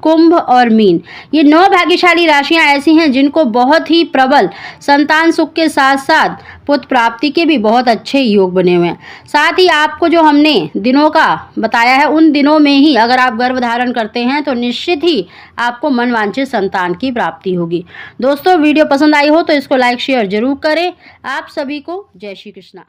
कुंभ और मीन। ये 9 भाग्यशाली राशियां ऐसी हैं जिनको बहुत ही प्रबल संतान सुख के साथ साथ पुत्र प्राप्ति के भी बहुत अच्छे योग बने हुए हैं। साथ ही आपको जो हमने दिनों का बताया है, उन दिनों में ही अगर आप गर्भ धारण करते हैं तो निश्चित ही आपको मनवांछित संतान की प्राप्ति होगी। दोस्तों, वीडियो पसंद आई हो तो इसको लाइक शेयर जरूर करें। आप सभी को जय श्री कृष्णा।